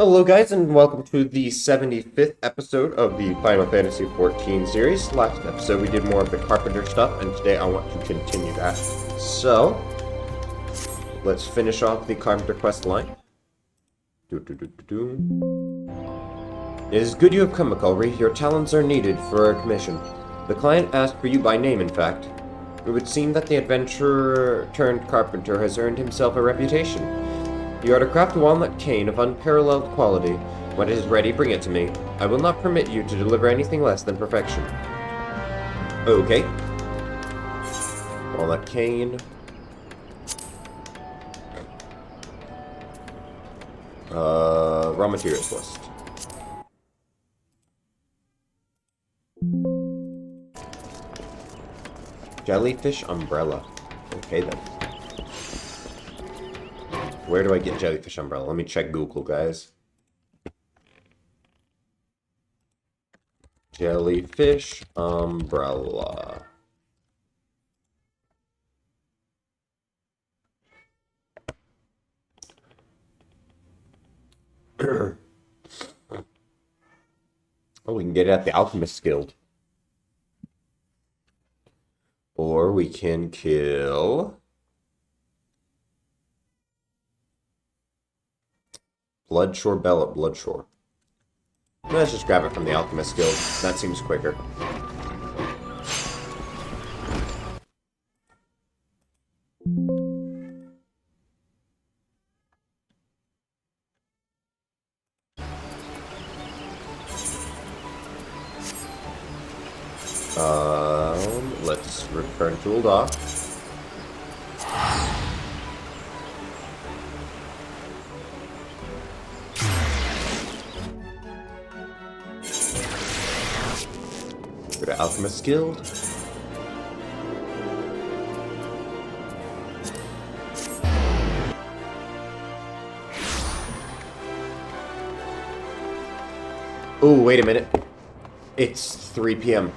Hello guys and welcome to the 75th episode of the Final Fantasy XIV series. Last episode we did more of the Carpenter stuff and today I want to continue that. So, let's finish off the Carpenter quest line. It is good you have come, McCulry. Your talents are needed for a commission. The client asked for you by name, in fact. It would seem that the adventurer turned carpenter has earned himself a reputation. You are to craft a walnut cane of unparalleled quality. When it is ready, bring it to me. I will not permit you to deliver anything less than perfection. Okay. Walnut cane. Raw materials list. Jellyfish umbrella. Okay then. Where do I get jellyfish umbrella? Let me check Google, guys. Jellyfish umbrella. Oh, we can get it at the Alchemist's Guild. Or we can kill Bloodshore Bell at Bloodshore. Let's just grab it from the Alchemist's Guild. That seems quicker. Let's return to Ul'dah. Go to Alchemist's Guild. Oh, wait a minute. It's 3 p.m.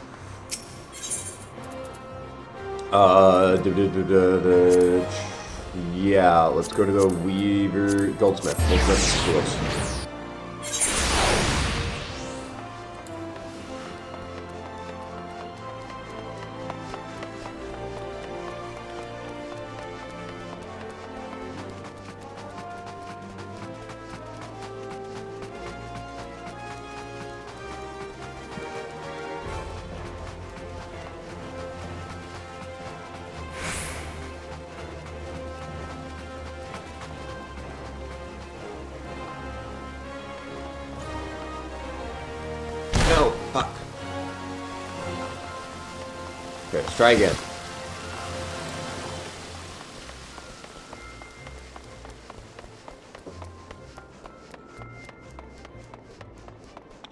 Yeah, let's go to the Weaver Goldsmith. Goldsmith is close. No, fuck. Okay, let's try again.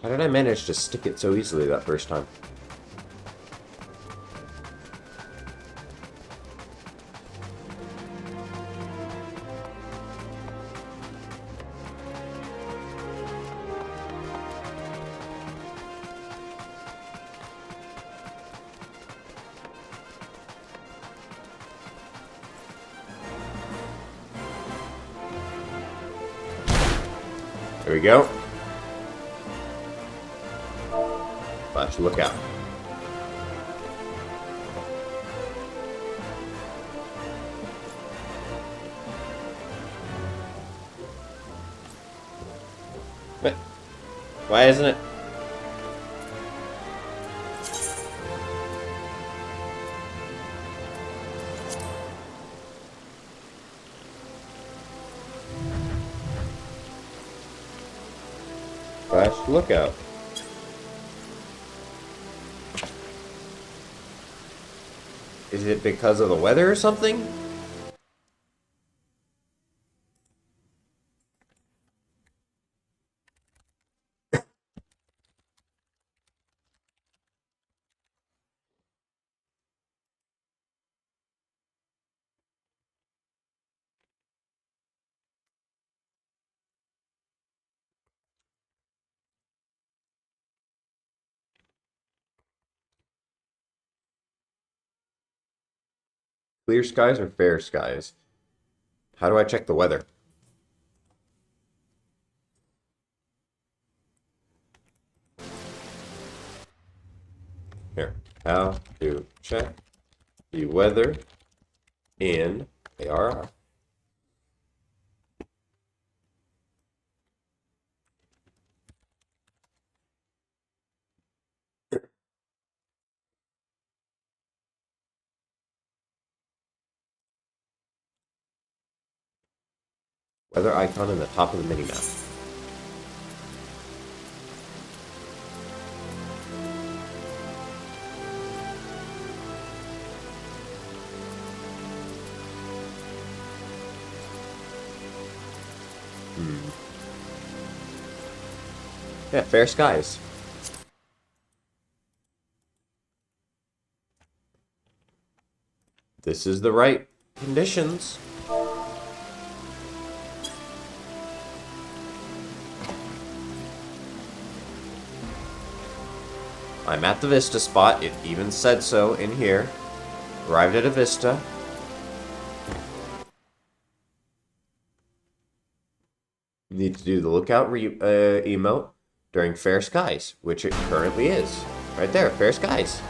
How did I manage to stick it so easily that first time? There we go. Let's look out. What? Why isn't it? Flash lookout. Is it because of the weather or something? Clear skies or fair skies? How do I check the weather? Here. How to check the weather in ARR. Weather icon in the top of the minimap. Yeah, fair skies. This is the right conditions. I'm at the Vista spot. It even said so in here. Arrived at a Vista. Need to do the lookout emote during fair skies, which it currently is. Right there, fair skies.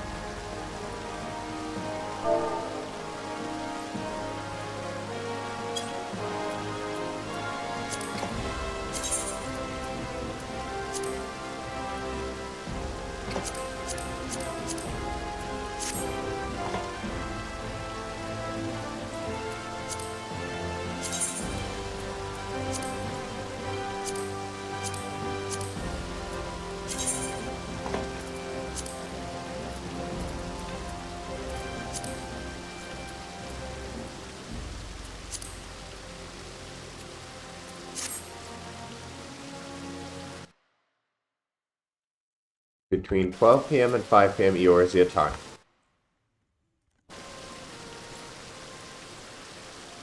Between 12 p.m. and 5 p.m. Eorzea time.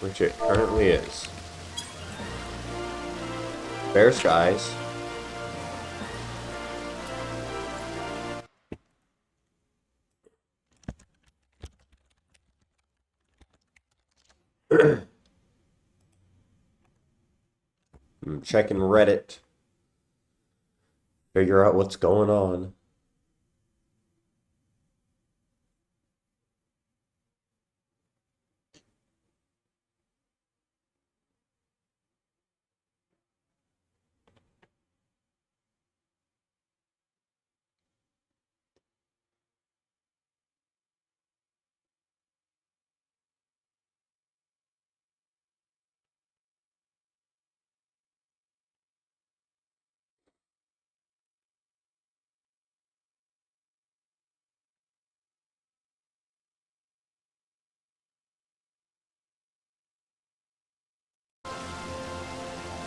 Which it currently is. Fair skies. I'm checking Reddit. Figure out what's going on.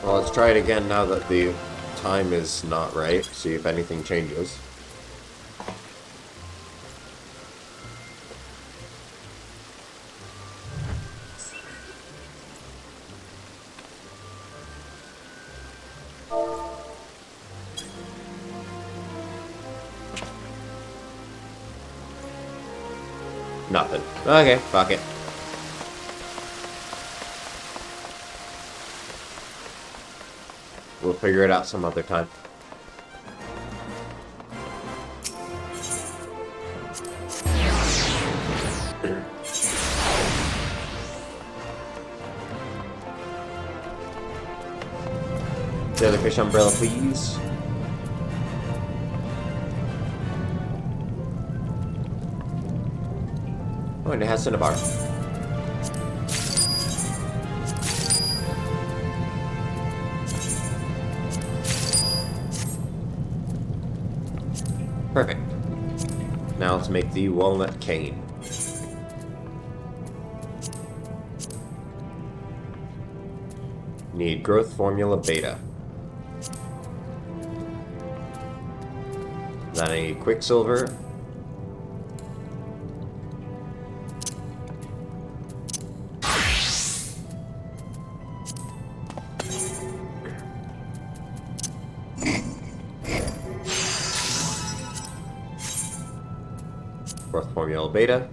Well, let's try it again now that the time is not right. See if anything changes. Nothing. Okay, fuck it. We'll figure it out some other time. The other fish umbrella, please. Oh, and it has Cinnabar. Perfect. Now let's make the walnut cane. Need growth formula beta. Then I need quicksilver. Growth formula beta.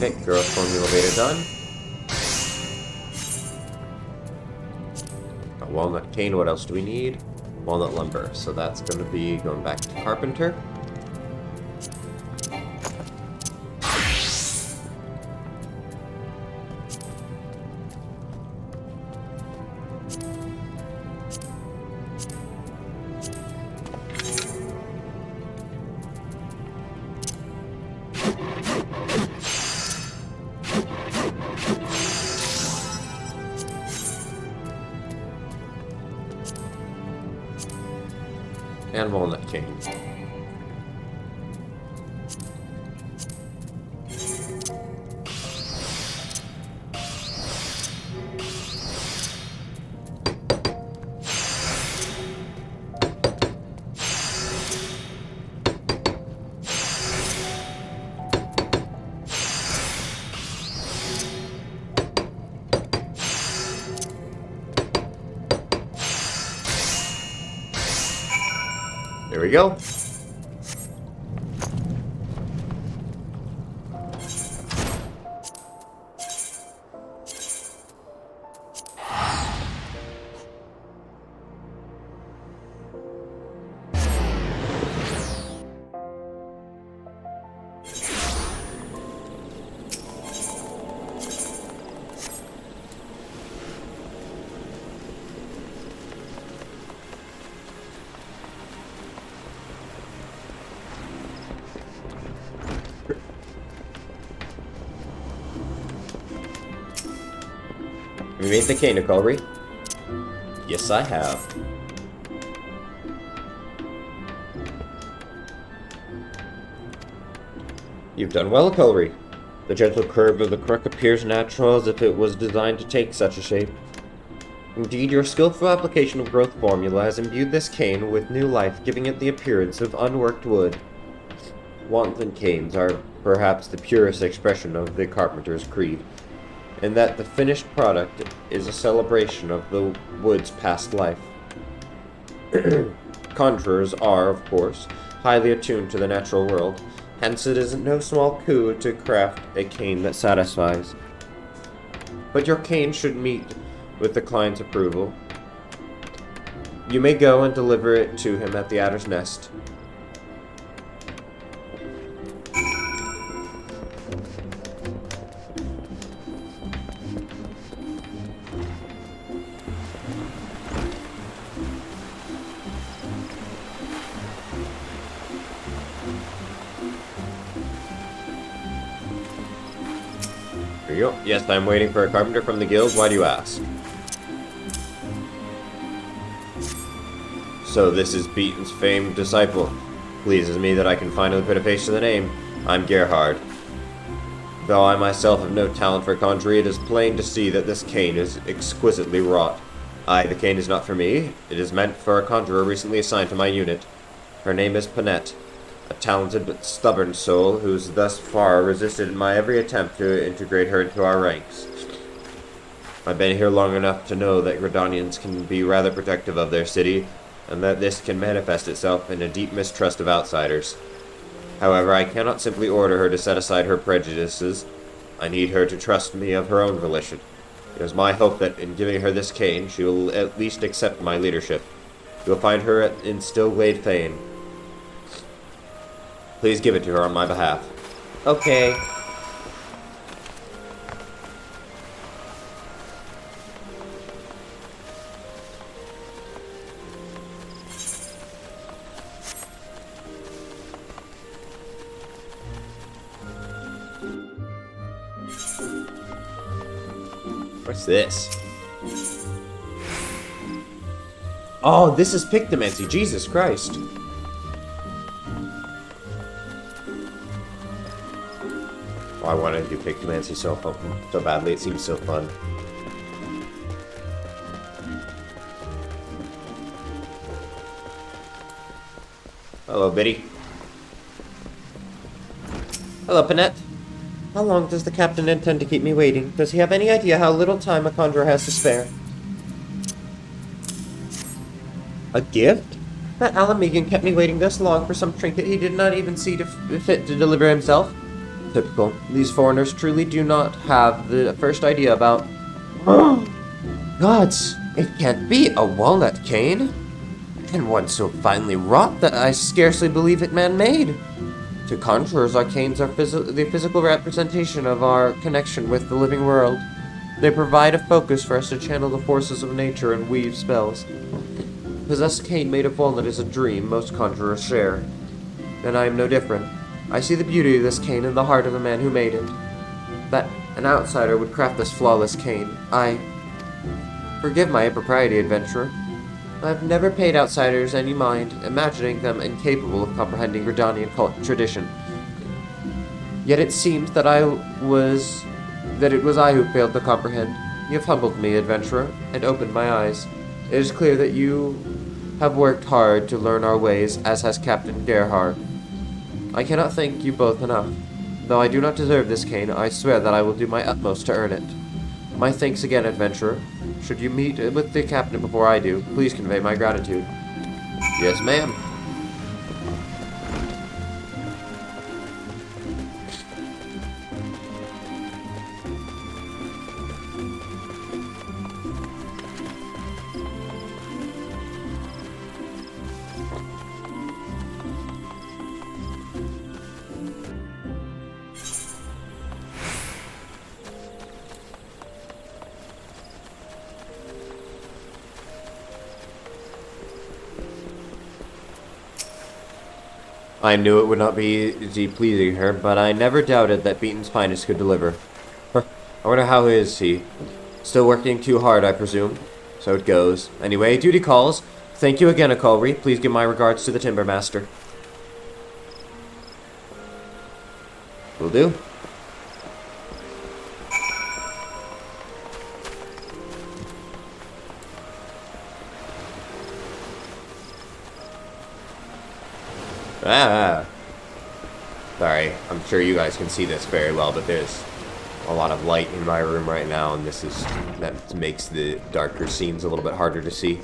Okay, growth formula beta done. A walnut cane, what else do we need? Walnut lumber, so that's going to be going back to carpenter. And walnut cane. There we go. We made the Ehcatl. Yes, I have. You've done well, Ehcatl. The gentle curve of the crook appears natural, as if it was designed to take such a shape. Indeed, your skillful application of growth formula has imbued this cane with new life, giving it the appearance of unworked wood. Wanton canes are perhaps the purest expression of the carpenter's creed, in that the finished product is a celebration of the wood's past life. Conjurers are, of course, highly attuned to the natural world, hence it is no small coup to craft a cane that satisfies. But your cane should meet with the client's approval. You may go and deliver it to him at the Adder's Nest. Here you go. Yes, I'm waiting for a carpenter from the guild. Why do you ask? So this is Beaton's famed disciple. Pleases me that I can finally put a face to the name. I'm Gerhard. Though I myself have no talent for conjury, it is plain to see that this cane is exquisitely wrought. Aye, the cane is not for me. It is meant for a conjurer recently assigned to my unit. Her name is Panette, a talented but stubborn soul who's thus far resisted my every attempt to integrate her into our ranks. I've been here long enough to know that Gradonians can be rather protective of their city, and that this can manifest itself in a deep mistrust of outsiders. However, I cannot simply order her to set aside her prejudices. I need her to trust me of her own volition. It is my hope that in giving her this cane, she will at least accept my leadership. You will find her in Stillglade Fane. Please give it to her on my behalf. Okay. What's this? Oh, this is Pictomancy. Jesus Christ. Oh, I want to do Pictomancy so badly. It seems so fun. Hello, Biddy. Hello, Panette. How long does the captain intend to keep me waiting? Does he have any idea how little time a conjurer has to spare? A gift? That Alan Megan kept me waiting this long for some trinket he did not even see fit to deliver himself. Typical. These foreigners truly do not have the first idea about... Gods, it can't be a walnut cane. And one so finely wrought that I scarcely believe it man-made. To conjurers, our canes are the physical representation of our connection with the living world. They provide a focus for us to channel the forces of nature and weave spells. Possess a cane made of walnut is a dream most conjurers share. And I am no different. I see the beauty of this cane in the heart of the man who made it. That an outsider would craft this flawless cane. Forgive my impropriety, adventurer. I've never paid outsiders any mind, imagining them incapable of comprehending Gridanian tradition. Yet it seems that it was I who failed to comprehend. You have humbled me, adventurer, and opened my eyes. It is clear that you have worked hard to learn our ways, as has Captain Gerhardt. I cannot thank you both enough. Though I do not deserve this cane, I swear that I will do my utmost to earn it. My thanks again, adventurer. Should you meet with the captain before I do, please convey my gratitude. Yes, ma'am. I knew it would not be easy pleasing her, but I never doubted that Beaton's finest could deliver. I wonder how is he? Still working too hard, I presume. So it goes. Anyway, duty calls. Thank you again, Ehcatl. Please give my regards to the timber master. Will do. Sorry, I'm sure you guys can see this very well, but there's a lot of light in my room right now, and that makes the darker scenes a little bit harder to see.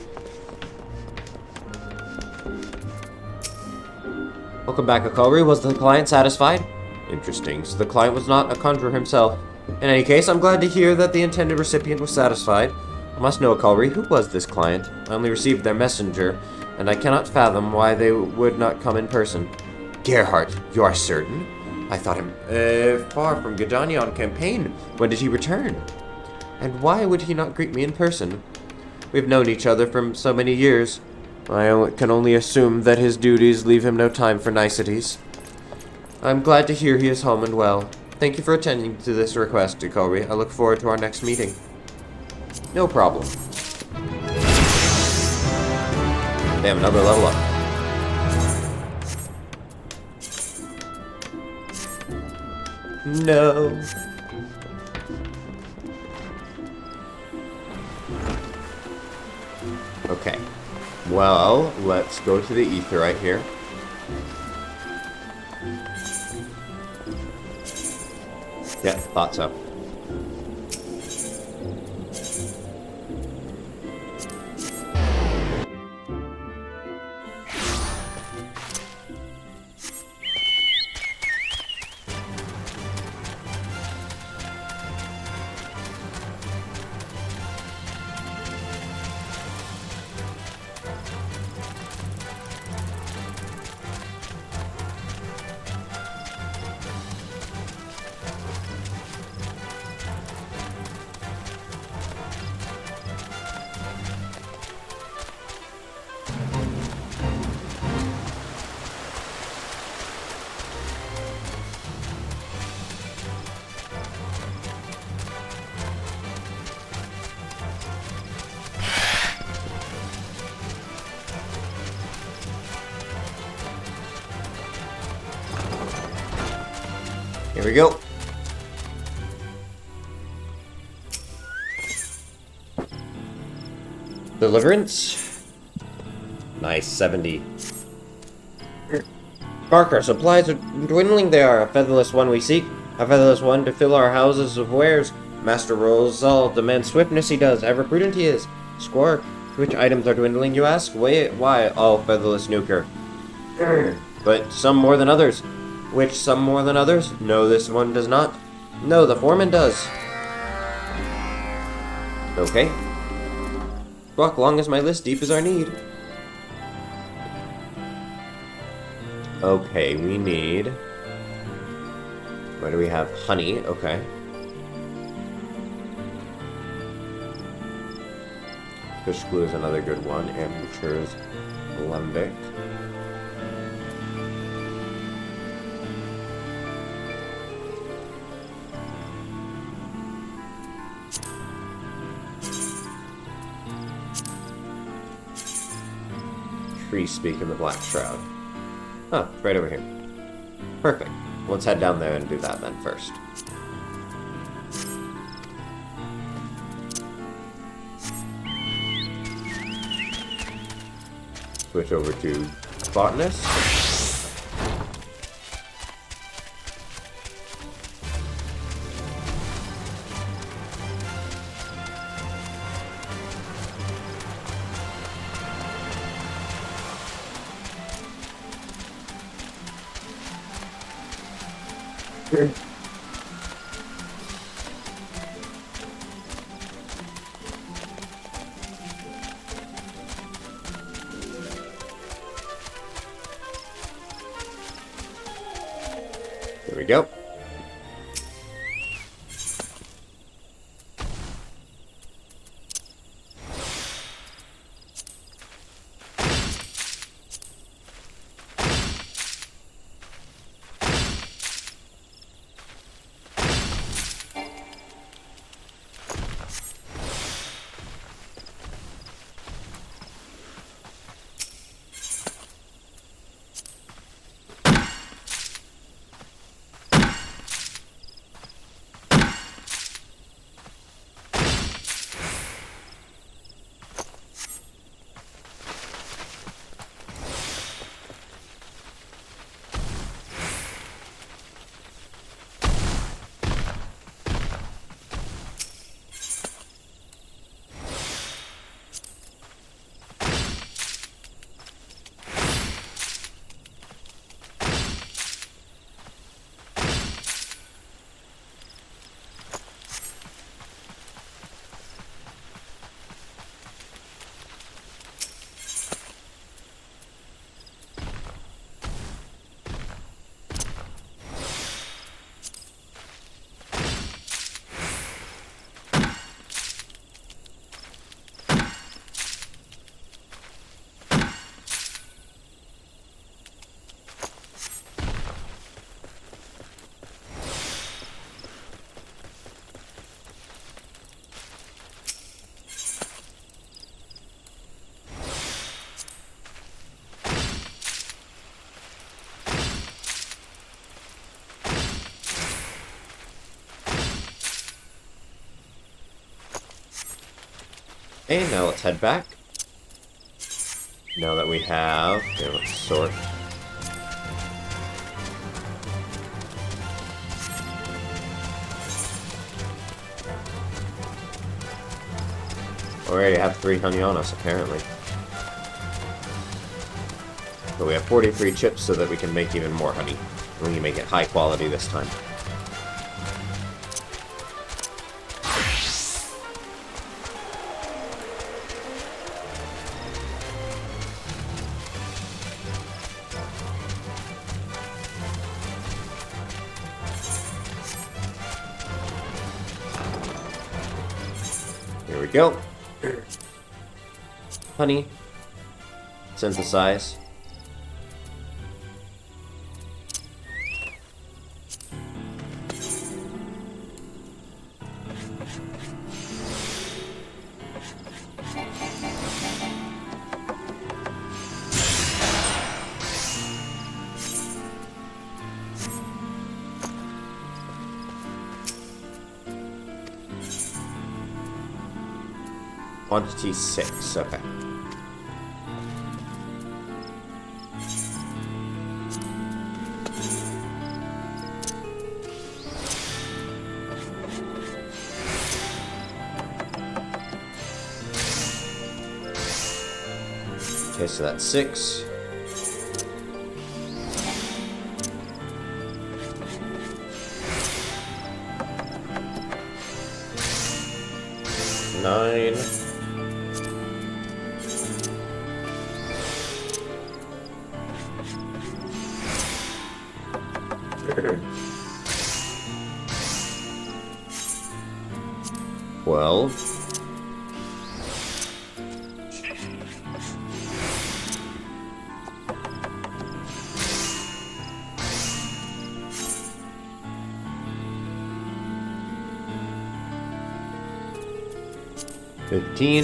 Welcome back, Ehcatl. Was the client satisfied? Interesting, so the client was not a conjurer himself. In any case, I'm glad to hear that the intended recipient was satisfied. I must know, Ehcatl, who was this client? I only received their messenger, and I cannot fathom why they would not come in person. Gerhardt, you are certain? I thought him far from Gridania on campaign. When did he return? And why would he not greet me in person? We've known each other for so many years. I can only assume that his duties leave him no time for niceties. I'm glad to hear he is home and well. Thank you for attending to this request, Ehcatl. I look forward to our next meeting. No problem. Damn, another level up. No. Okay. Well, let's go to the ether right here. Yeah, thought so. Here we go. Deliverance. Nice, 70. Barker, supplies are dwindling. They are a featherless one we seek. A featherless one to fill our houses of wares. Master Rosal demands swiftness he does. Ever prudent he is. Squark. Which items are dwindling, you ask? Why, all featherless nuker. But some more than others. Which some more than others? No, this one does not. No, the foreman does. Okay. Walk long as my list, deep is our need. Okay, we need... What do we have? Honey, okay. Fish glue is another good one. Amateurs Lembic. Tree speak in the Black Shroud. Oh, right over here. Perfect. Let's head down there and do that then first. Switch over to Botanist. There we go. And now let's head back. Now that we have... Okay, let's sort. Already have 3 honey on us, apparently. But we have 43 chips so that we can make even more honey. We can make it high quality this time. Here we go. Honey. Synthesize. Quantity 6, okay. Okay, so that's 6. 9. Well, 15.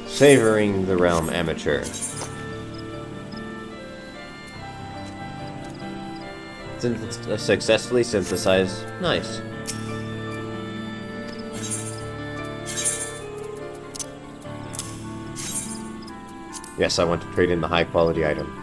Savoring the realm, amateur. Successfully synthesized. Nice. Yes, I want to trade in the high quality item.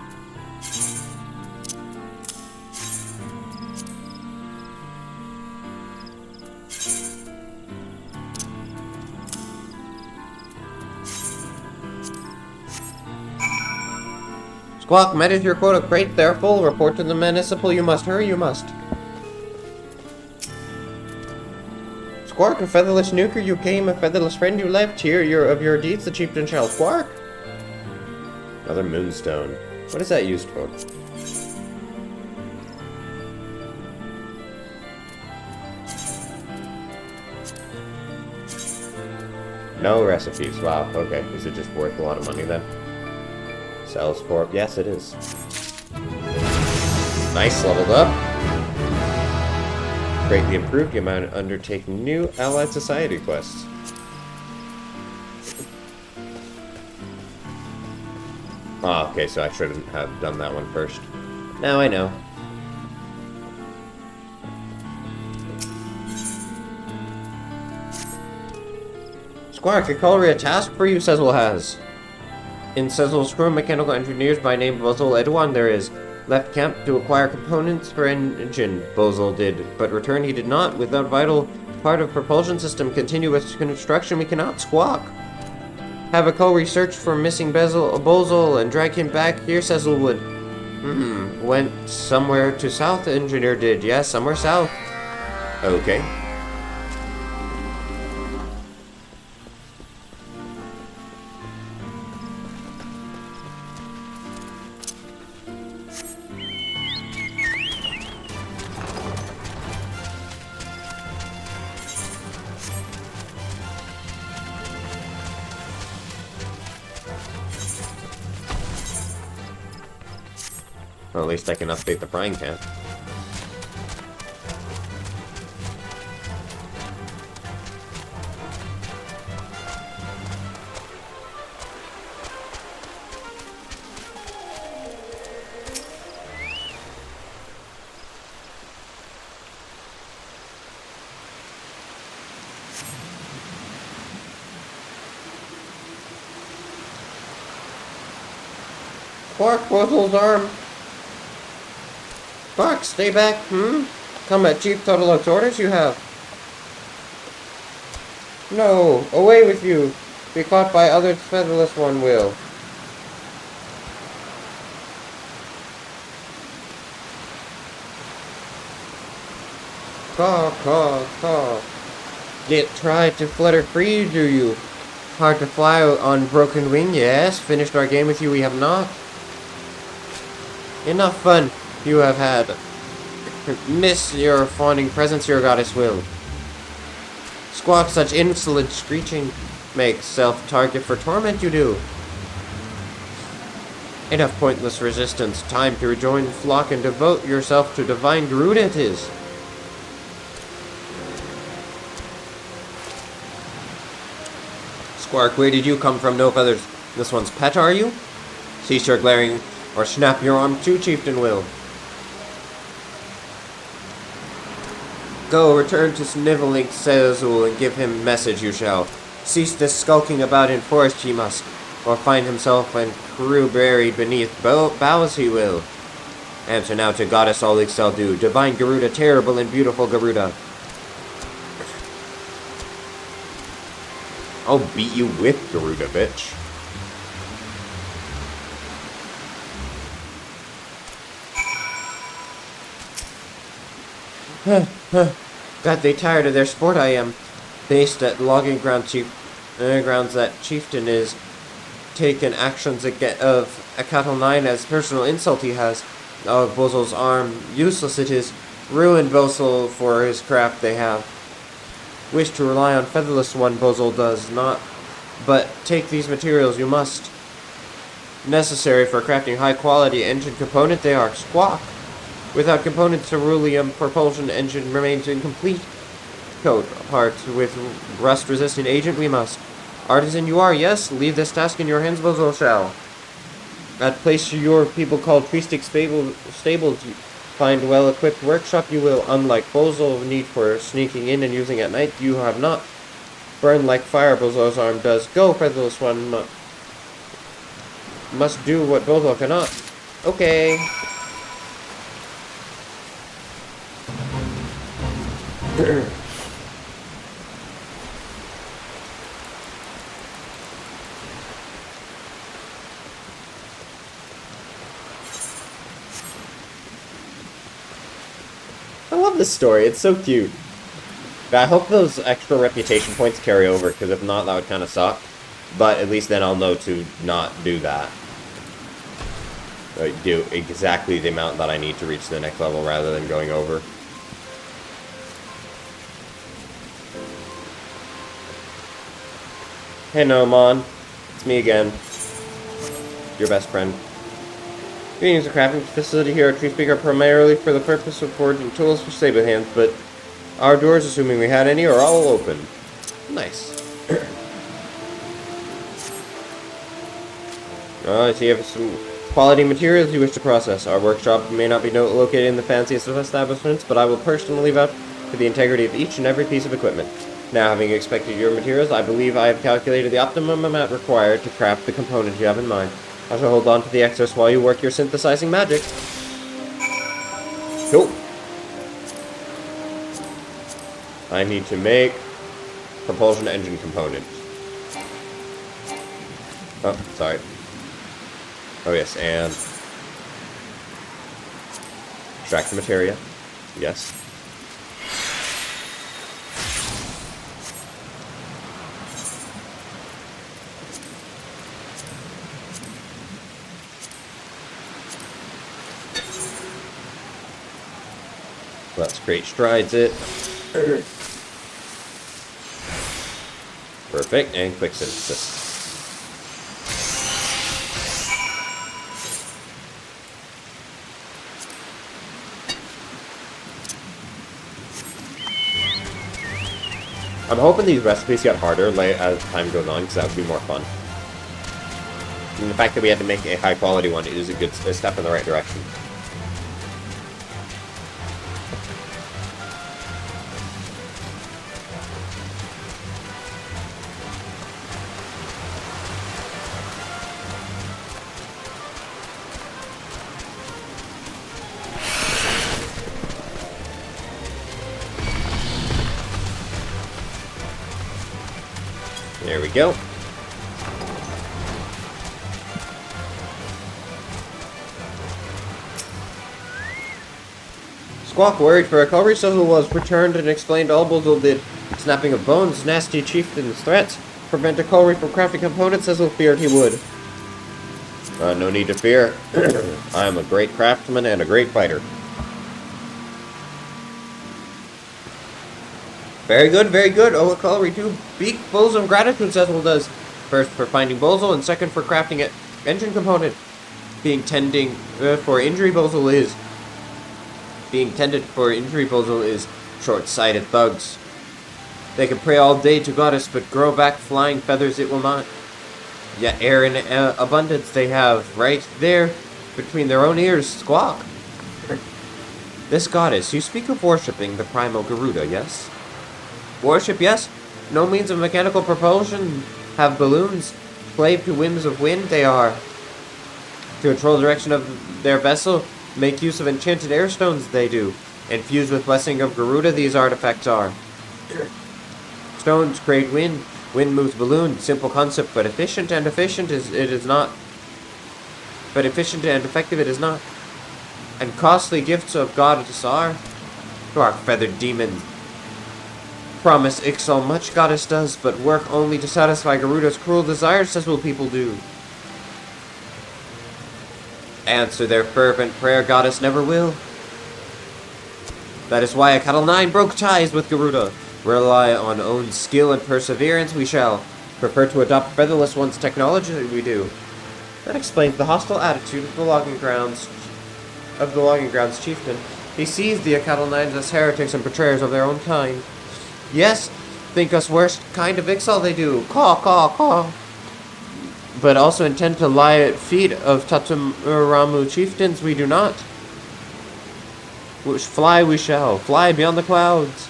Squawk, met is your quota crate, they're full. Report to the municipal, you must. Hurry, you must. Squawk, a featherless nuker you came, a featherless friend you left. Here, of your deeds, the chieftain shall. Squawk! Another moonstone. What is that used for? No recipes. Wow, okay. Is it just worth a lot of money then? Sells for... Yes, it is. Nice, leveled up. Greatly improved the amount of undertaking new allied society quests. Oh, okay, so I shouldn't have done that one first. Now I know. Squark, a cavalry task for you, Cecil has. In Cecil's crew, mechanical engineers by name Bozol Edwan there is. Left camp to acquire components for engine, Bozol did, but return he did not. Without vital part of propulsion system continue with construction, we cannot. Squawk. Have a co-research for missing Bozol and drag him back here, Cecil would. Went somewhere to south, engineer did. Yes, somewhere south. Okay. Well, at least I can update the frying pan. Quark, Wuzzle's arm. Fuck, stay back, Combat Chief Totolok's orders you have. No, away with you. Be caught by others, featherless one will. Caw, caw, caw. Yet try to flutter free, do you? Hard to fly on broken wing, yes. Finished our game with you, we have not. Enough fun you have had. Miss your fawning presence, your goddess will. Squawk, such insolent screeching makes self-target for torment you do. Enough pointless resistance. Time to rejoin the flock and devote yourself to divine Garuda it is. Squark, where did you come from? No feathers. This one's pet, are you? Cease your glaring, or snap your arm too, chieftain will. Go, return to Sniveling Sezul and give him message you shall. Cease this skulking about in forest he must, or find himself and crew buried beneath boughs he will. Answer now to goddess all excel do, divine Garuda, terrible and beautiful Garuda. I'll beat you with Garuda, bitch. God, they tired of their sport I am. Based at logging grounds that chieftain is taken actions of Ehcatl 9 as personal insult he has. Oh, Bozol's arm, useless it is. Ruined Bozol for his craft they have. Wish to rely on Featherless One, Bozol does not. But take these materials you must. Necessary for crafting high-quality engine component they are. Squawk! Without components, cerulean propulsion engine remains incomplete. Coat parts with rust-resistant agent we must. Artisan you are, yes? Leave this task in your hands, Bozol shall. At place your people called Priestic Stables, find well-equipped workshop you will. Unlike Bozol, need for sneaking in and using at night, you have not. Burn like fire, Bozol's arm does. Go, Featherless One. Must do what Bozol cannot. Okay. I love this story. It's so cute. I hope those extra reputation points carry over, because if not, that would kind of suck. But at least then I'll know to not do that. Do exactly the amount that I need to reach the next level rather than going over. Hey, Nomon. It's me again. Your best friend. We use a crafting facility here at Treespeaker primarily for the purpose of forging tools for stable hands, but our doors, assuming we had any, are all open. Nice. I see you have some quality materials you wish to process. Our workshop may not be located in the fanciest of establishments, but I will personally vouch for the integrity of each and every piece of equipment. Now, having inspected your materials, I believe I have calculated the optimum amount required to craft the component you have in mind. I shall hold on to the excess while you work your synthesizing magic. Cool. I need to make propulsion engine component. Oh, sorry. Oh yes, and extract the materia. Yes. Let's create strides it. Perfect, and quick synthesis. I'm hoping these recipes get harder as time goes on, because that would be more fun. And the fact that we had to make a high quality one is a step in the right direction. There we go. Squawk, worried for recovery, Sizzle was returned and explained all Boozle did. Snapping of bones, nasty chieftain's threats, prevent a Colry from crafting components, Sizzle feared he would. No need to fear. I am a great craftsman and a great fighter. Very good, very good. Oh, Colry too. Beak Bozol gratitude, Sizzle does. First for finding Bozol, and second for crafting an engine component. Being tended for injury Bozol is short-sighted thugs. They can pray all day to Goddess, but grow back flying feathers it will not. Yet air in abundance they have, right there, between their own ears, Squawk. This Goddess, you speak of worshipping the primal Garuda, yes? Worship, yes. No means of mechanical propulsion. Have balloons. Slave to whims of wind they are. To control the direction of their vessel, make use of enchanted air stones they do. Infused with blessing of Garuda, these artifacts are. Stones create wind. Wind moves balloon. Simple concept, but efficient and effective it is not. And costly gifts of goddess are. Dark-feathered demons promise Ixal much goddess does, but work only to satisfy Garuda's cruel desires, says will people do. Answer their fervent prayer, goddess never will. That is why Ehcatl 9 broke ties with Garuda. Rely on own skill and perseverance we shall. Prefer to adopt Featherless One's technology we do. That explains the hostile attitude of the logging grounds chieftain. He sees the Ehcatl 9 as heretics and betrayers of their own kind. Yes, think us worst kind of Ixal they do. Caw, caw, caw. But also intend to lie at feet of Tatumuramu chieftains we do not. Which fly we shall, fly beyond the clouds.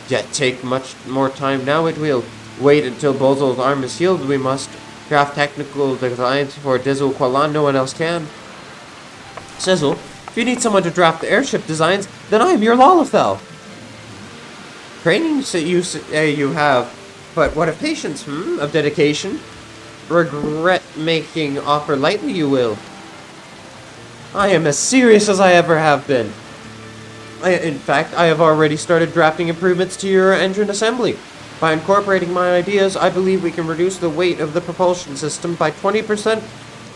Yet take much more time now it will. Wait until Bozol's arm is healed we must. Craft technical designs for Dizzle Qualan no one else can. Sizzle, if you need someone to draft the airship designs, then I am your Lalafell. Training you say you have, but what of patience, of dedication? Regret-making offer lightly you will. I am as serious as I ever have been. In fact, I have already started drafting improvements to your engine assembly. By incorporating my ideas, I believe we can reduce the weight of the propulsion system by 20%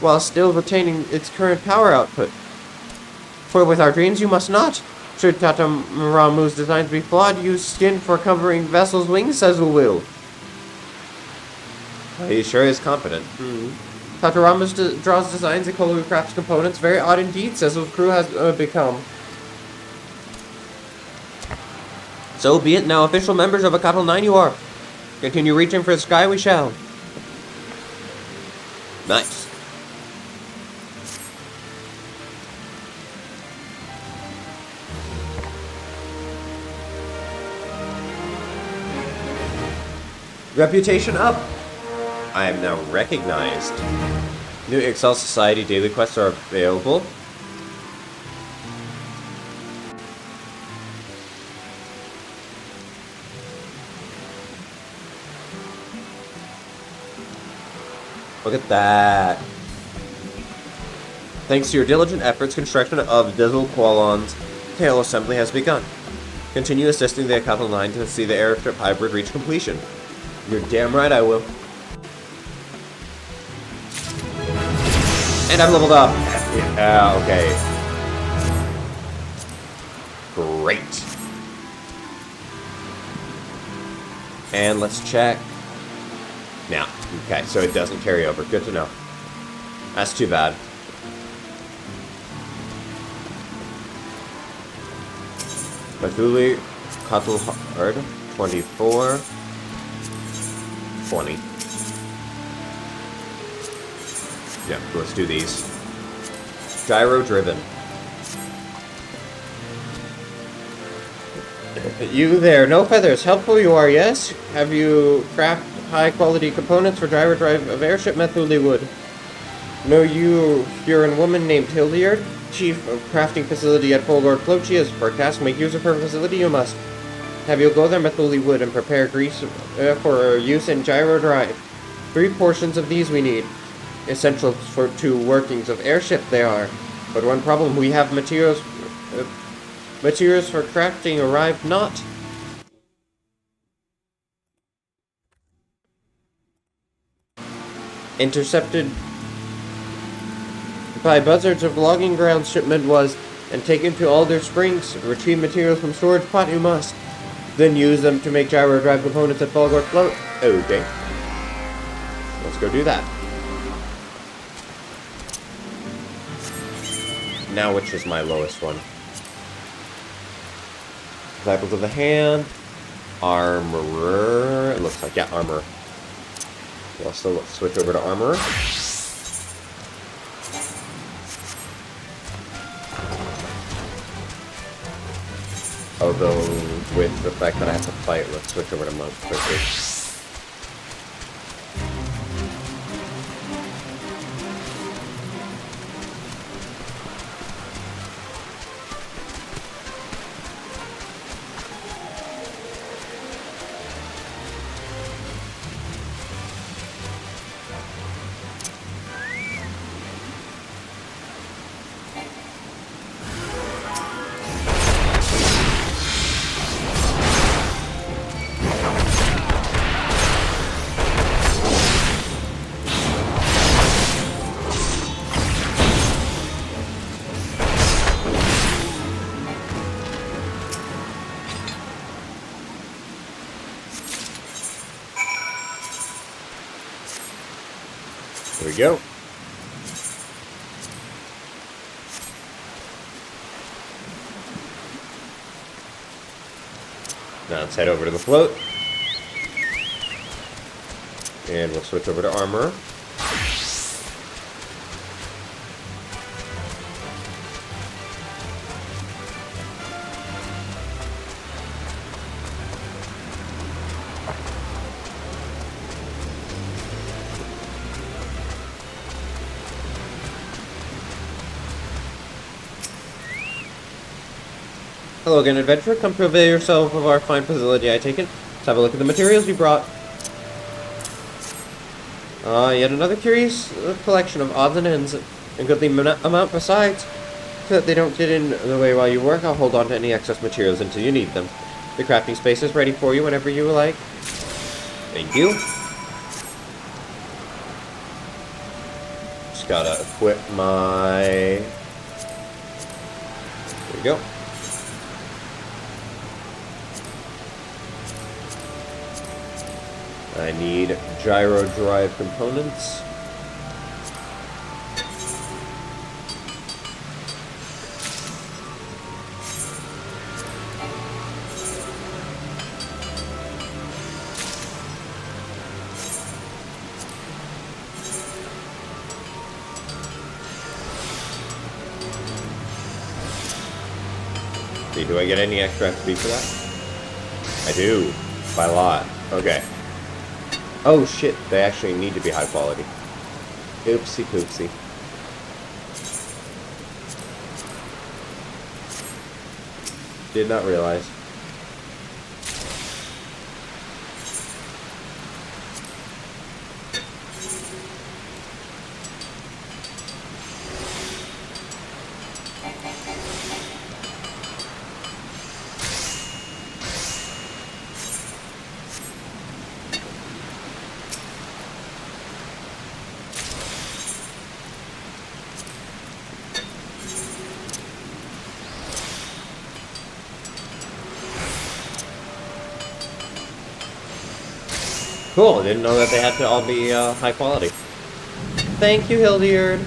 while still retaining its current power output. For with our dreams you must not. Should Tatamuramu's designs be flawed, use skin for covering vessel's wings, says who will. He sure is confident. Tatamuramu draws designs and Kolu crafts components. Very odd indeed, says who crew has become. So be it, now official members of Ehcatl 9 you are. Continue reaching for the sky we shall. Nice. Reputation up. I am now recognized. New Ixal Society daily quests are available. Look at that. Thanks to your diligent efforts, construction of Dizzle Qualan's tail assembly has begun. Continue assisting the Ehcatl 9 to see the airship hybrid reach completion. You're damn right I will. And I've leveled up. Yeah, okay. Great. And let's check. Now, okay, so it doesn't carry over. Good to know. That's too bad. Mathuli, Ehcatl Hard, 24, 20. Yeah, let's do these. Gyro driven. You there, no feathers. Helpful you are, yes? Have you crafted high-quality components for gyro drive of airship Mathuli wood? Know you Huron woman named Hilliard, chief of crafting facility at Folgor Clochias. For a task make use of her facility you must. Have you go there Mathuli wood and prepare grease for use in gyro drive. 3 portions of these we need. Essential for 2 workings of airship they are. But one problem, we have materials for crafting arrived not. Intercepted by buzzards of logging ground shipment was, and taken to Alder Springs. Retrieve materials from storage pot you must. Then use them to make gyro drive components at Folgor Float. Okay. Let's go do that. Now which is my lowest one? Disciples of the Hand. Armorer. It looks like, yeah, Armorer. So let's switch over to Armorer. Although, with the fact that I have to fight, let's switch over to Monk quickly. Here we go. Now let's head over to the float. And we'll switch over to armor. Hello again, adventurer. Come to avail yourself of our fine facility, I take it. Let's have a look at the materials you brought. Yet another curious collection of odds and ends, and goodly amount besides. So that they don't get in the way while you work, I'll hold on to any excess materials until you need them. The crafting space is ready for you whenever you like. Thank you. Just gotta equip my... There we go. I need gyro drive components. See, do I get any extra XP for that? I do. By a lot. Okay. Oh shit, they actually need to be high quality. Oopsie poopsie. Did not realize. Cool, I didn't know that they had to all be high quality. Thank you, Hildyard.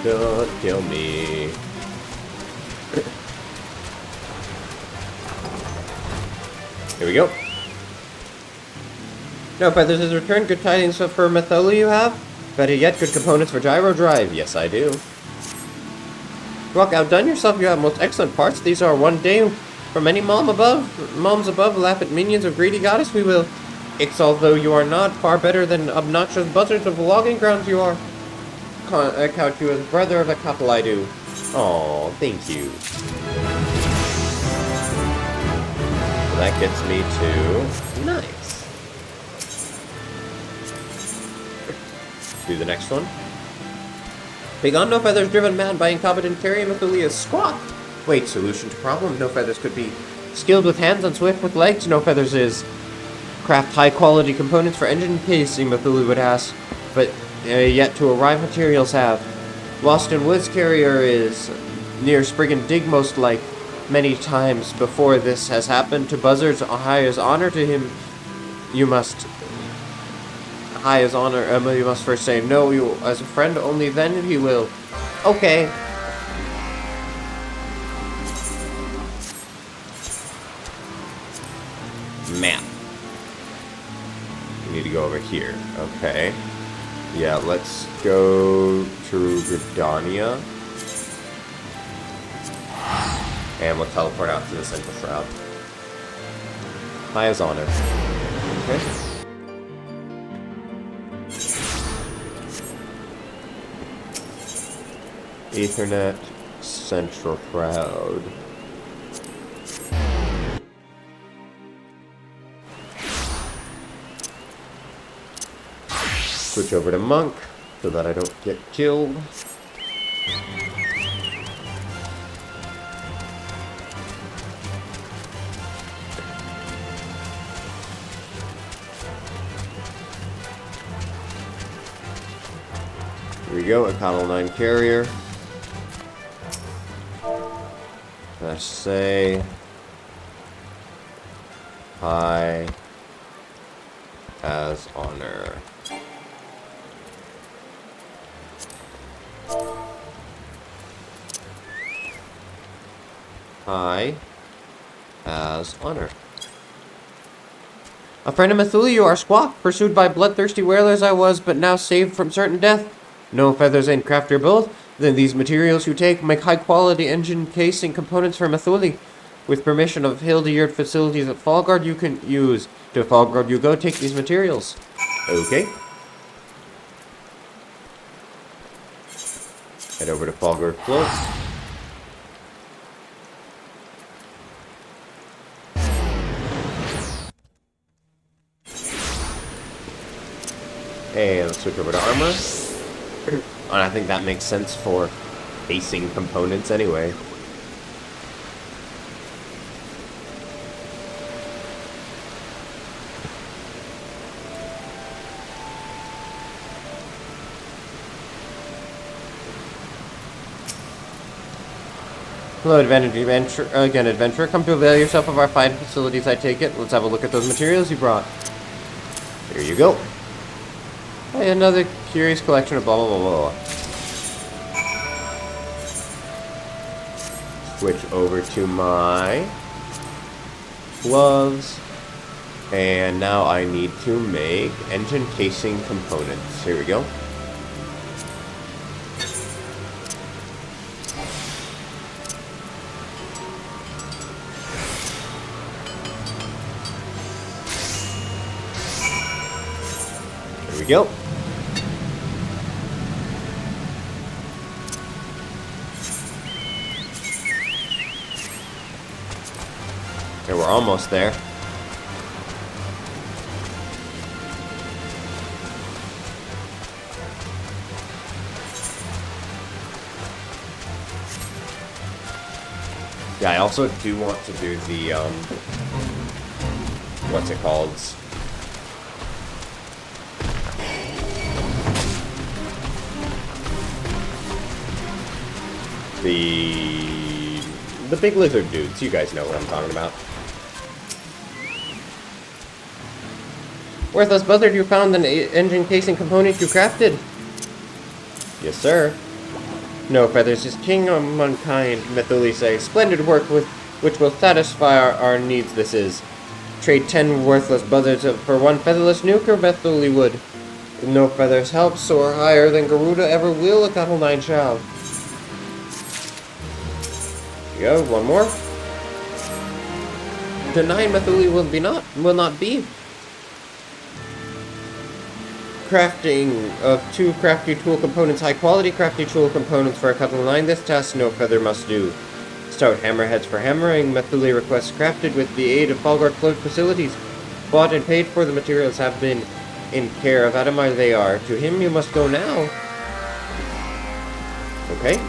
Don't kill me. Here we go. No, Feathers has returned. Good tidings for Methola you have? Better yet, good components for gyro drive. Yes, I do. Rock, outdone yourself. You have most excellent parts. These are one day from any moms above laugh at minions of greedy goddess. We will. It's although you are not far better than obnoxious buzzards of the logging grounds you are. I count you as brother of Ehcatl, I do. Aw, thank you. So that gets me to... Nice. Do the next one. Begone, No Feathers, driven mad by incompetent Terry Methulia's squawk. Wait, solution to problem? No Feathers could be skilled with hands and swift with legs. No Feathers is craft high-quality components for engine casing, Methulia would ask. But... yet to arrive materials have. Lost in Woods Carrier is near Sprig and Dig most like. Many times before this has happened to buzzards, high as honor to him. You must... High as honor, you must first say no, you as a friend, only then he will. Okay. Map. We need to go over here. Okay. Yeah, let's go to Gridania. And we'll teleport out to the Central Shroud. High as honor. Okay. Ethernet, Central Shroud. Switch over to Monk, so that I don't get killed. Here we go, Ehcatl 9 carrier. Let's say high as honor. High as honor. A friend of Methuli, you are Squawk, pursued by bloodthirsty whalers I was, but now saved from certain death. No feathers ain't craft or build. Then these materials you take make high-quality engine casing components for Methuli. With permission of Hildeyard facilities at Fallguard, you can use. To Fallguard you go, take these materials. Okay. Head over to Fallguard Float. Hey, let's switch over to armor. And I think that makes sense for casing components anyway. Hello, adventurer. Come to avail yourself of our fine facilities, I take it. Let's have a look at those materials you brought. Here you go. Hey, another curious collection of blah, blah, blah, blah. Switch over to my gloves. And now I need to make engine casing components. Here we go. There we go. Okay, we're almost there. Yeah, I also do want to do the, what's it called? The big lizard dudes. You guys know what I'm talking about. Worthless buzzard, you found an engine casing component you crafted. Yes, sir. No feathers is king of mankind, Methuli says. Splendid work with which will satisfy our needs this is. Trade 10 worthless buzzards for one featherless nuker, Methuli would. With no feathers help, soar higher than Garuda ever will, Ehcatl 9 shall. Here you go, one more. Denied Methuli will not be. Crafting of 2 crafty tool components, high quality crafty tool components for Ehcatl 9. This task no feather must do. Stout hammerheads for hammering. Methuli requests crafted with the aid of Fallguard Float facilities. Bought and paid for, the materials have been in care of Adamar they are. To him you must go now. Okay.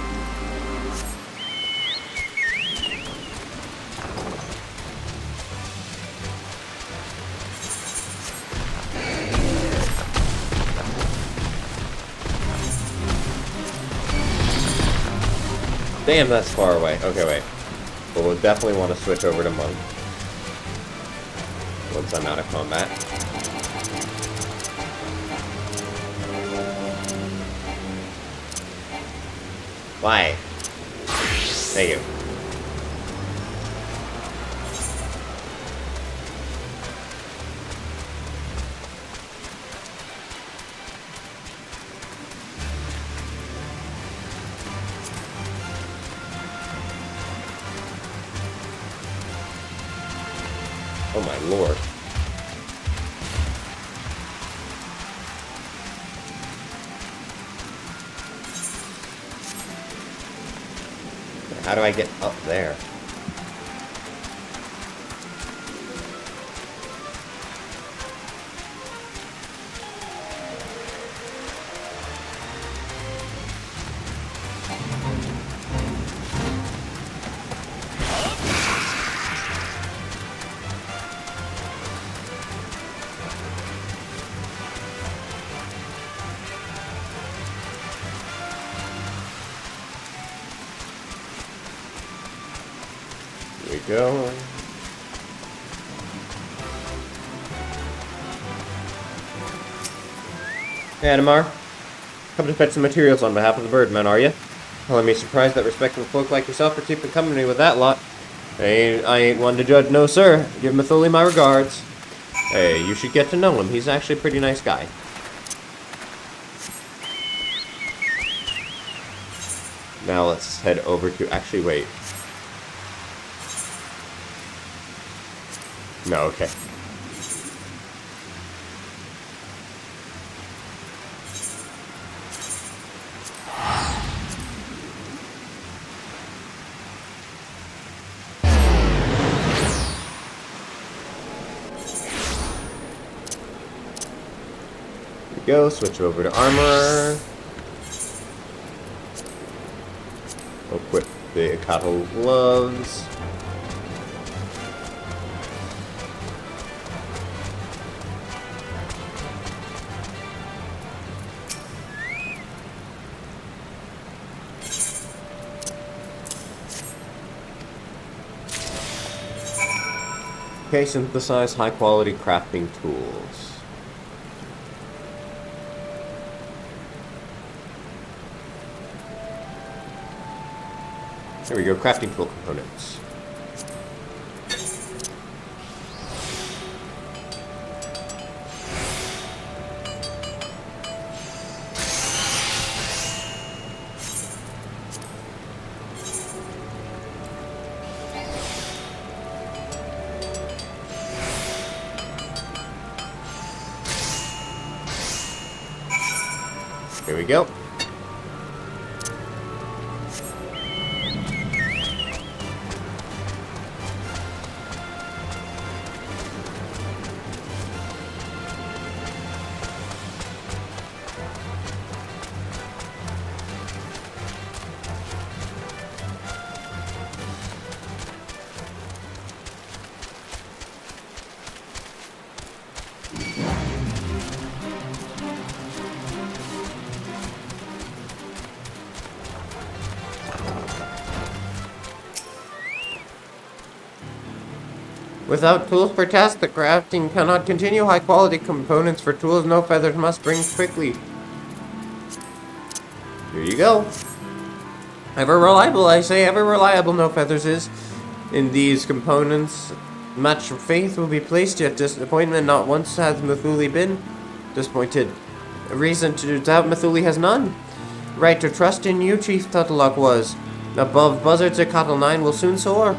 Damn, that's far away. Okay, wait. But we'll definitely want to switch over to Monk once I'm out of combat. Why? Thank you. Oh my lord. How do I get up there? go. Hey, Adamar. Come to fetch some materials on behalf of the Birdmen, are you? Calling me surprised that respectable folk like yourself are keeping company with that lot. I ain't one to judge, no sir. Give Mathuli my regards. Hey, you should get to know him. He's actually a pretty nice guy. Now let's head over to... Actually, wait. No, okay. Here we go, switch over to armor. Equip the Ehcatl gloves. Okay, synthesize high-quality crafting tools. There we go, crafting tool components. Here we go. Without tools for tasks, the crafting cannot continue. High quality components for tools, no feathers must bring quickly. Here you go. Ever reliable, I say, ever reliable no feathers is. In these components, much faith will be placed, yet disappointment not once has Mathuli been disappointed. A reason to doubt Mathuli has none. Right to trust in you, Chief Tutalok was. Above buzzards, Ehcatl 9 will soon soar.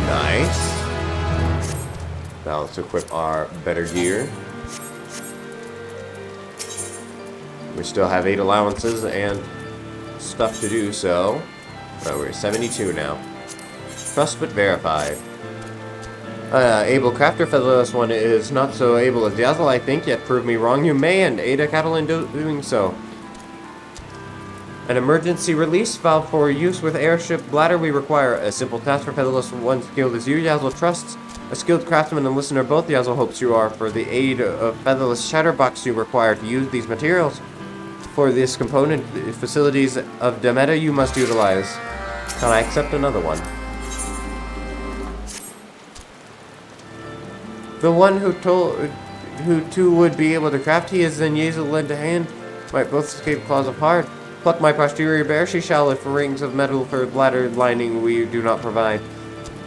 Nice. Now let's equip our better gear. We still have 8 allowances and stuff to do, so... Oh, we're 72 now. Trust but verified. Able crafter featherless one is not so able as Ehcatl, I think, yet prove me wrong you may, and aid Ehcatl in doing so. An emergency release valve for use with airship bladder we require. A simple task for featherless one skilled as you, Ehcatl trusts. A skilled craftsman and listener both, Ehcatl hopes you are. For the aid of featherless chatterbox you require to use these materials. For this component, the facilities of Demeta you must utilize. Can I accept another one? The one who too would be able to craft, he is then Ehcatl lend a hand. Might both escape claws of hard. Pluck my posterior bear, she shall, if rings of metal for bladder lining we do not provide.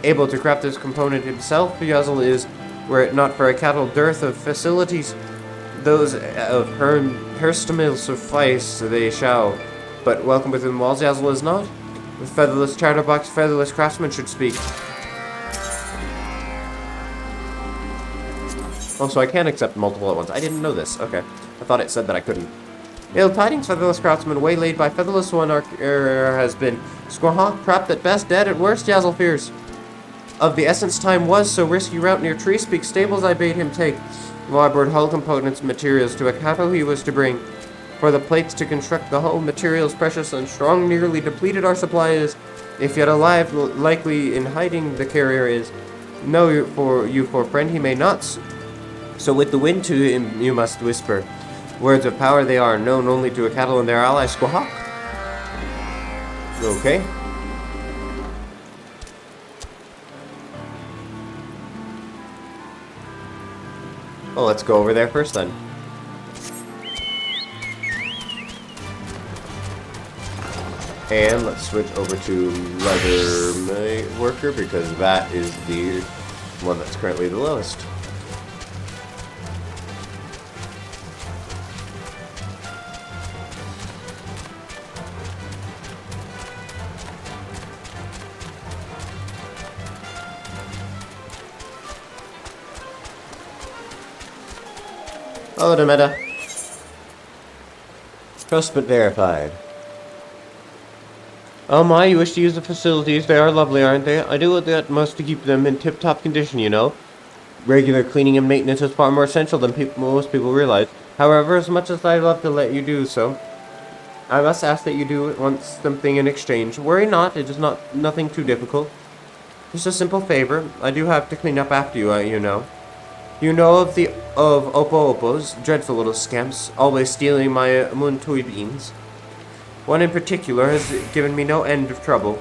Able to craft this component himself, Ehcatl is, were it not for a cattle dearth of facilities. Those of Herstamil suffice, they shall. But welcome within walls, Ehcatl is not. With featherless chatterbox, featherless craftsman should speak. Oh, so I can accept multiple at once. I didn't know this. Okay. I thought it said that I couldn't. Ill tidings, featherless craftsman, waylaid by featherless one, our error has been. Squawk, trapped at best, dead at worst, Ehcatl fears. Of the essence time was, so risky route near tree speak stables I bade him take. Larboard hull components materials to Ehcatl he was to bring. For the plates to construct the hull, materials precious and strong, nearly depleted our supply is. If yet alive, likely in hiding the carrier is. Know you for friend he may not. So with the wind to him you must whisper. Words of power they are, known only to Ehcatl and their ally Squawk. Okay. Well, let's go over there first then. And let's switch over to leather worker because that is the one that's currently the lowest. Oh, the meta. Trust but verified. Oh my, you wish to use the facilities. They are lovely, aren't they? I do the utmost to keep them in tip-top condition, you know. Regular cleaning and maintenance is far more essential than most people realize. However, as much as I'd love to let you do so, I must ask that you do want something in exchange. Worry not, it is nothing too difficult. Just a simple favor. I do have to clean up after you, you know. You know of Oppo Oppos, dreadful little scamps, always stealing my muntui beans. One in particular has given me no end of trouble,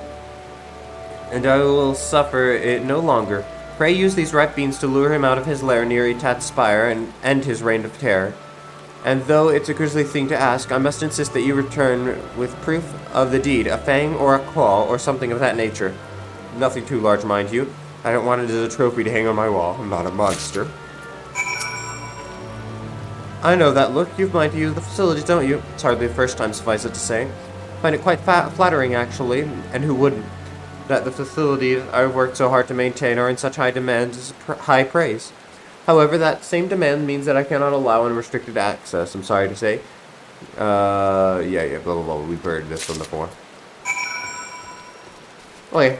and I will suffer it no longer. Pray use these ripe beans to lure him out of his lair near Ehcatl spire and end his reign of terror. And though it's a grisly thing to ask, I must insist that you return with proof of the deed, a fang or a claw or something of that nature. Nothing too large, mind you. I don't want it as a trophy to hang on my wall. I'm not a monster. I know that look. You've mind to use the facilities, don't you? It's hardly the first time, suffice it to say. Find it quite flattering, actually, and who wouldn't, that the facilities I've worked so hard to maintain are in such high demand is high praise. However, that same demand means that I cannot allow unrestricted access, I'm sorry to say. Yeah, blah, blah, blah. We've heard this one before. Okay.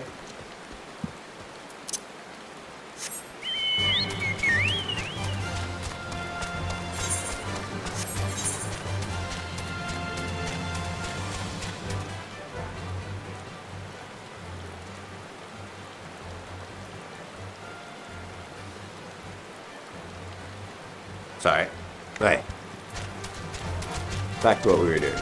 Sorry. Right. Back to what we were doing.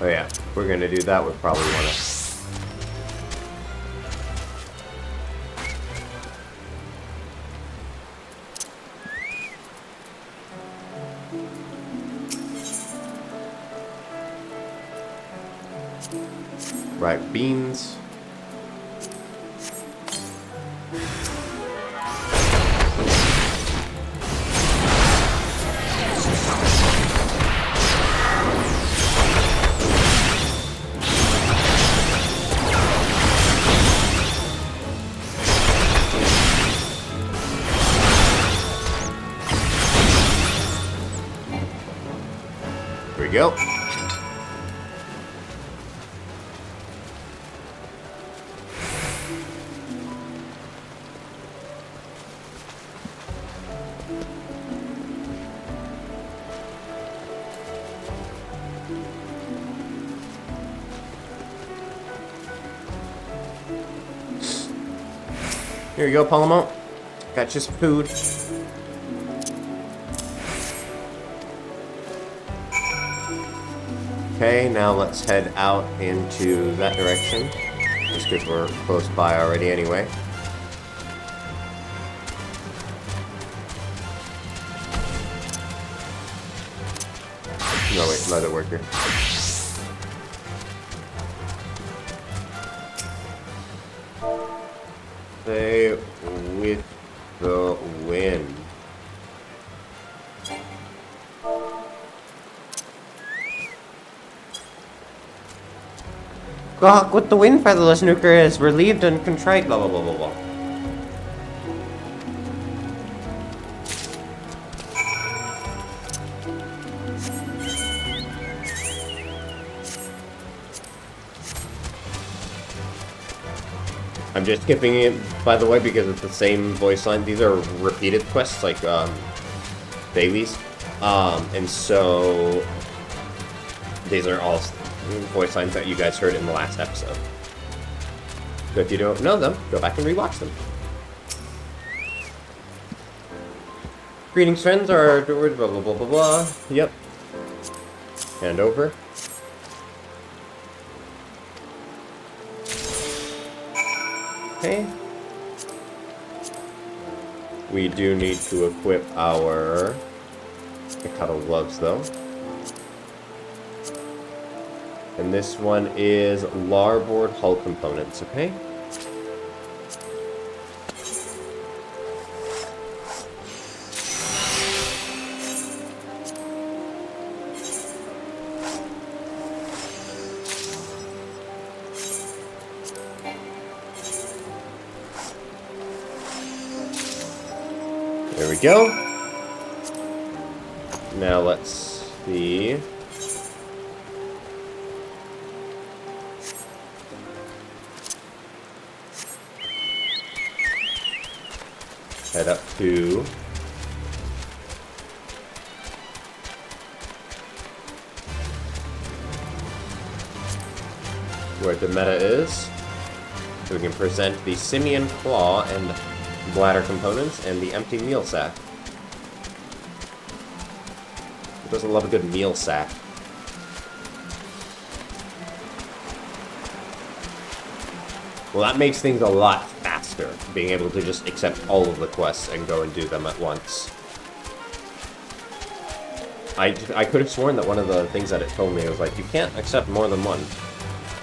Oh yeah, if we're gonna do that, we'll probably wanna... Right, beans. Here we go. Here you go, Palamo. Got you some food. Okay, now let's head out into that direction. Just because we're close by already anyway. No, wait, leather worker. Stay with the wind. Gawk with the wind, featherless snooker is relieved and contrite, blah blah blah blah blah. I I'm just skipping it, by the way, because it's the same voice line. These are repeated quests, like, Bailey's. And so... these are all voice lines that you guys heard in the last episode. So if you don't know them, go back and rewatch them. Greetings, friends, our blah, blah, blah, blah, blah. Yep. Hand over. Okay. We do need to equip our Ehcatl gloves, though. And this one is larboard hull components, okay? There we go. Now let's see. Head up to where the meta is, so we can present the simian claw and bladder components and the empty meal sack. Who doesn't love a good meal sack? Well, that makes things a lot faster, being able to just accept all of the quests and go and do them at once. I could have sworn that one of the things that it told me was like, you can't accept more than one.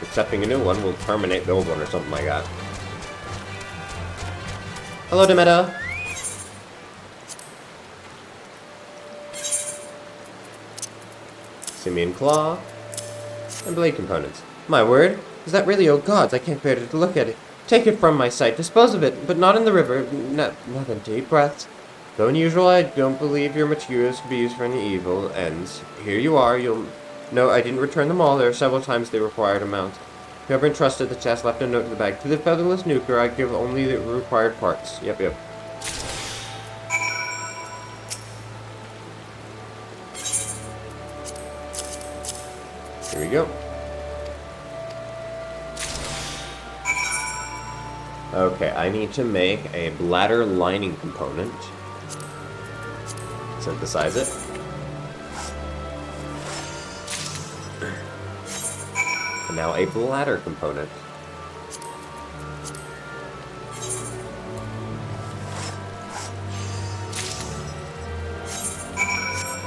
Accepting a new one will terminate the old one or something like that. Hello, Demeter! Simian claw and blade components. My word! Is that really? Oh gods, I can't bear to look at it. Take it from my sight, dispose of it, but not in the river. Nothing. Deep breaths. Though unusual, I don't believe your materials could be used for any evil ends. Here you are, No, I didn't return them all. There are several times the required amount. Whoever entrusted the chest left a note in the bag. To the featherless nuker, I give only the required parts. Yep. Here we go. Okay, I need to make a bladder lining component. Synthesize it. And now a bladder component.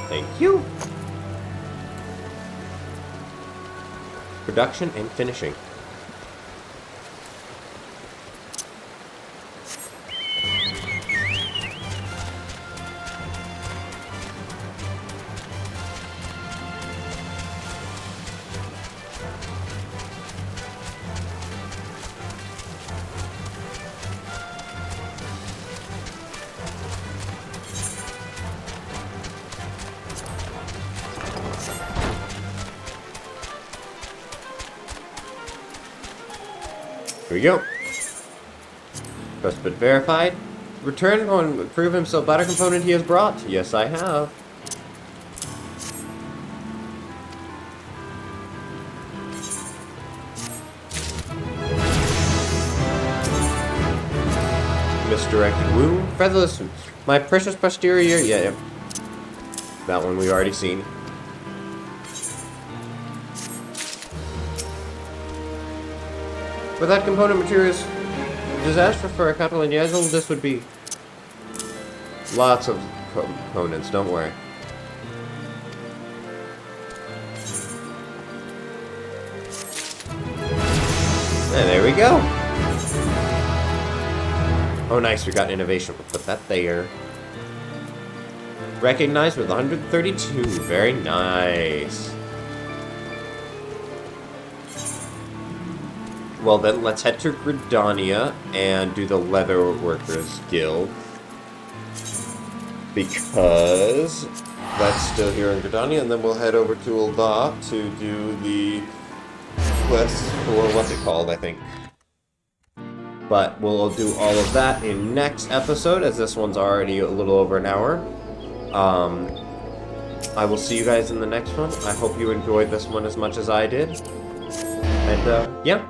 Thank you. Production and finishing. Here we go. Trust but verified. Return on prove himself bladder component he has brought. Yes, I have. Misdirected wound. Featherless. My precious posterior. Yeah. That one we've already seen. Without component materials, disaster for Ehcatl and Ehcatl, this would be lots of components, don't worry. And there we go. Oh nice, we got innovation. We'll put that there. Recognized with 132. Very nice. Well then, let's head to Gridania and do the Leather Workers Guild. Because that's still here in Gridania, and then we'll head over to Ul'dah to do the quest for what's it called, I think. But we'll do all of that in next episode, as this one's already a little over an hour. I will see you guys in the next one. I hope you enjoyed this one as much as I did. And, yeah.